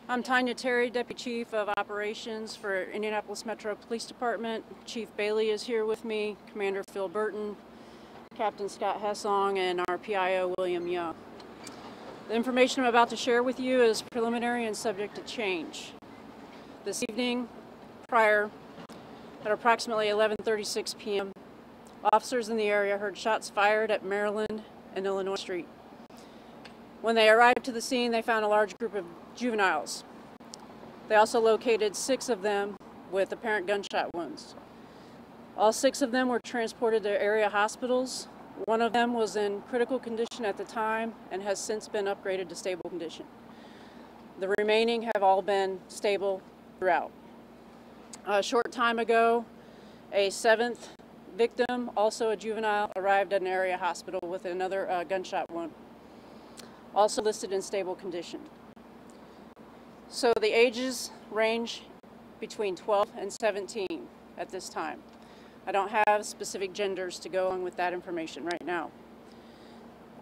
I'm Tanya Terry, Deputy Chief of Operations for Indianapolis Metro Police Department. Chief Bailey is here with me, Commander Phil Burton, Captain Scott Hessong, and our PIO William Young. The information I'm about to share with you is preliminary and subject to change. This evening, prior, at approximately 11:36 p.m., officers in the area heard shots fired at Maryland and Illinois Street. When they arrived to the scene, they found a large group of juveniles. They also located 6 of them with apparent gunshot wounds. All 6 of them were transported to area hospitals. One of them was in critical condition at the time and has since been upgraded to stable condition. The remaining have all been stable throughout. A short time ago, a 7th victim, also a juvenile, arrived at an area hospital with another gunshot wound, also listed in stable condition. So the ages range between 12 and 17 at this time. I don't have specific genders to go along with that information right now.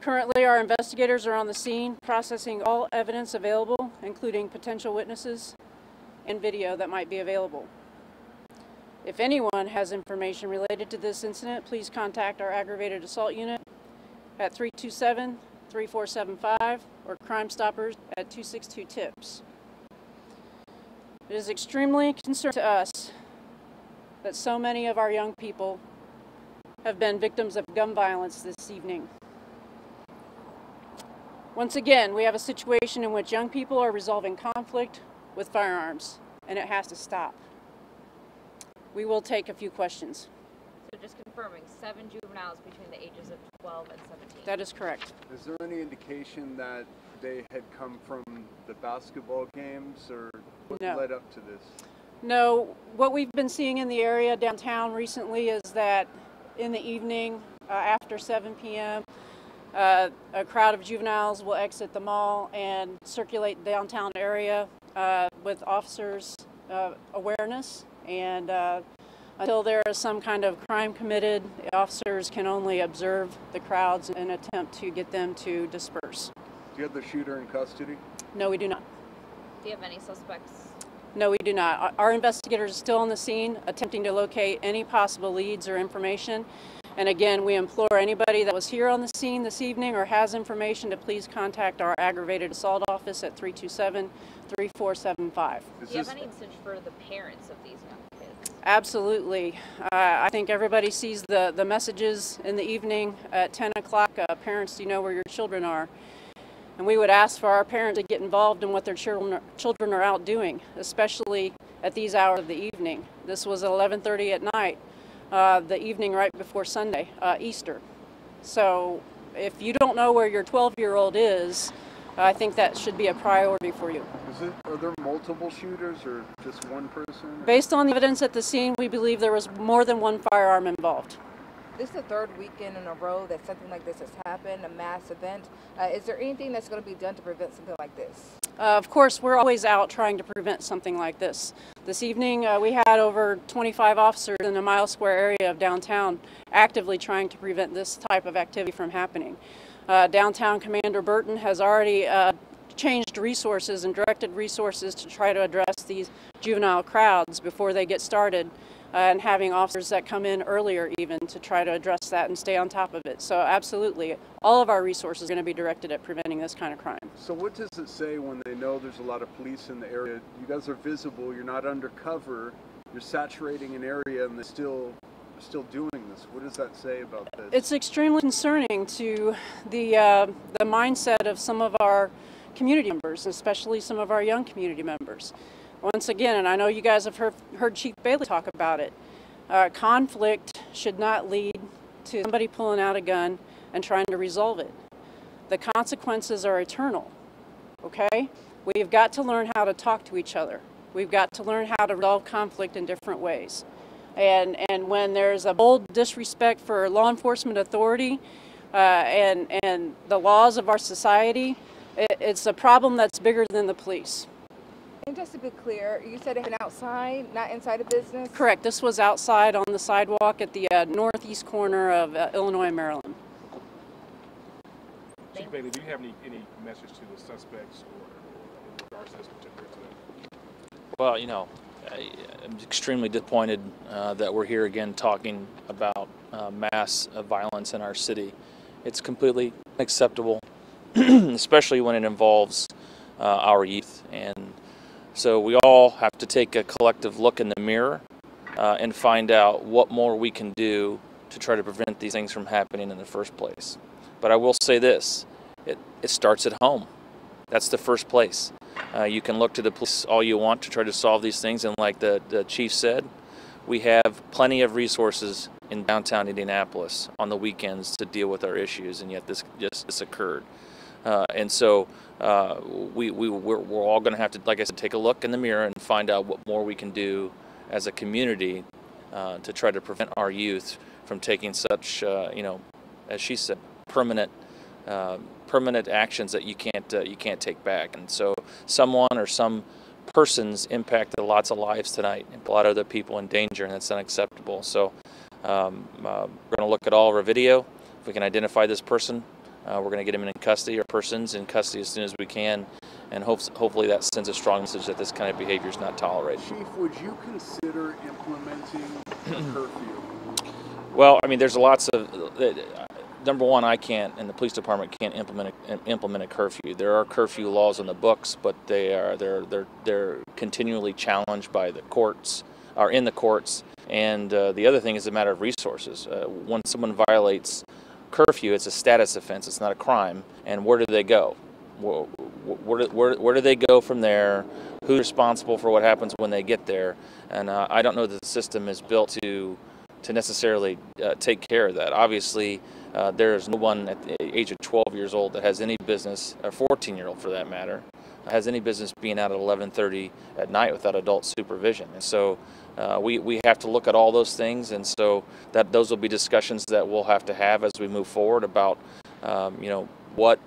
Currently, our investigators are on the scene processing all evidence available, including potential witnesses and video that might be available. If anyone has information related to this incident, please contact our aggravated assault unit at 327-3475 or Crime Stoppers at 262-TIPS. It is extremely concerning to us that so many of our young people have been victims of gun violence this evening. Once again, we have a situation in which young people are resolving conflict with firearms, and it has to stop. We will take a few questions. So just confirming, 7 juveniles between the ages of 12 and 17. That is correct. Is there any indication that they had come from the basketball games, or what led up to this? No, what we've been seeing in the area downtown recently is that in the evening, after 7 p.m., a crowd of juveniles will exit the mall and circulate the downtown area with officers' awareness. And until there is some kind of crime committed, the officers can only observe the crowds and attempt to get them to disperse. Do you have the shooter in custody? No, we do not. Do you have any suspects? No, we do not. Our investigators are still on the scene, attempting to locate any possible leads or information. And again, we implore anybody that was here on the scene this evening or has information to please contact our aggravated assault office at 327-3475. Do you have any message for the parents of these young kids? Absolutely. I think everybody sees the messages in the evening at 10 o'clock. Parents, do you know where your children are? And we would ask for our parents to get involved in what their children are out doing, especially at these hours of the evening. This was at 11:30 at night, the evening right before Sunday, Easter. So if you don't know where your 12-year-old is, I think that should be a priority for you. Are there multiple shooters or just one person? Based on the evidence at the scene, we believe there was more than one firearm involved. This is the 3rd weekend in a row that something like this has happened, a mass event. Is there anything that's going to be done to prevent something like this? Of course, we're always out trying to prevent something like this. This evening, we had over 25 officers in the Mile Square area of downtown actively trying to prevent this type of activity from happening. Downtown Commander Burton has already changed resources and directed resources to try to address these juvenile crowds before they get started, and having officers that come in earlier even to try to address that and stay on top of it. So absolutely, all of our resources are going to be directed at preventing this kind of crime. So what does it say when they know there's a lot of police in the area? You guys are visible, you're not undercover, you're saturating an area, and they're still doing this. What does that say about this? It's extremely concerning to the mindset of some of our community members, especially some of our young community members. Once again, and I know you guys have heard Chief Bailey talk about it, conflict should not lead to somebody pulling out a gun and trying to resolve it. The consequences are eternal, okay? We've got to learn how to talk to each other. We've got to learn how to resolve conflict in different ways. And when there's a bold disrespect for law enforcement authority and the laws of our society, it's a problem that's bigger than the police. And just to be clear, you said it happened outside, not inside a business? Correct. This was outside on the sidewalk at the northeast corner of Illinois and Maryland. Chief Bailey, do you have any message to the suspects or in regards to this particular incident? Well, you know, I'm extremely disappointed that we're here again talking about mass violence in our city. It's completely unacceptable, especially when it involves our youth. And so we all have to take a collective look in the mirror and find out what more we can do to try to prevent these things from happening in the first place. But I will say this, it starts at home. That's the first place. You can look to the police all you want to try to solve these things, and like the chief said, we have plenty of resources in downtown Indianapolis on the weekends to deal with our issues, and yet this occurred. And so we're all going to have to, like I said, take a look in the mirror and find out what more we can do as a community to try to prevent our youth from taking such, you know, as she said, permanent actions that you can't take back. And so someone or some persons impacted lots of lives tonight and put a lot of other people in danger, and that's unacceptable. So we're going to look at all of our video. If we can identify this person, we're going to get him in custody, or persons in custody, as soon as we can, and hopefully that sends a strong message that this kind of behavior is not tolerated. Chief, would you consider implementing a curfew? Well, I mean, there's lots of number one, I can't, and the police department can't implement a curfew. There are curfew laws on the books, but they're continually challenged by the courts, or in the courts. And the other thing is a matter of resources. When someone violates curfew, it's a status offense. It's not a crime. And where do they go? Where do they go from there? Who's responsible for what happens when they get there? And I don't know that the system is built to necessarily take care of that. Obviously, there's no one at the age of 12 years old that has any business, or 14-year-old for that matter, has any business being out at 11:30 at night without adult supervision. And so we have to look at all those things, and so those will be discussions that we'll have to have as we move forward about you know, what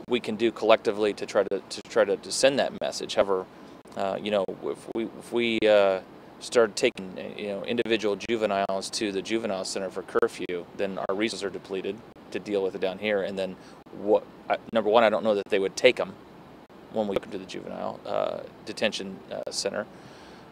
we can do collectively to try to send that message. However, you know, if we start taking, you know, individual juveniles to the juvenile center for curfew, then our resources are depleted to deal with it down here. And then number one, I don't know that they would take them when we look into the juvenile detention center.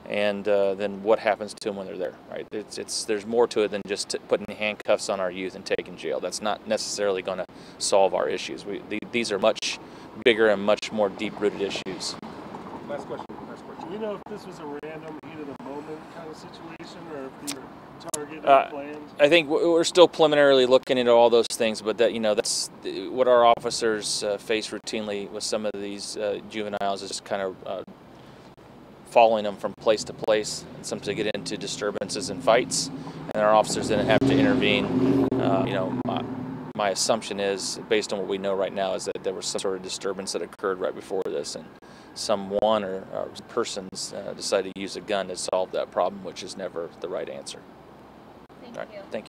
And then what happens to them when they're there, right? There's more to it than just putting handcuffs on our youth and taking jail. That's not necessarily going to solve our issues. These are much bigger and much more deep-rooted issues. Last question. Do you know if this was a random, heat-of-the-moment kind of situation, or if they were targeted or planned? I think we're still preliminarily looking into all those things, but that, you know, that's what our officers face routinely with some of these juveniles, is just kind of following them from place to place, and sometimes they get into disturbances and fights, and our officers then have to intervene. You know, my assumption is, based on what we know right now, is that there was some sort of disturbance that occurred right before this, and someone or persons decided to use a gun to solve that problem, which is never the right answer. Thank All right, you. thank you.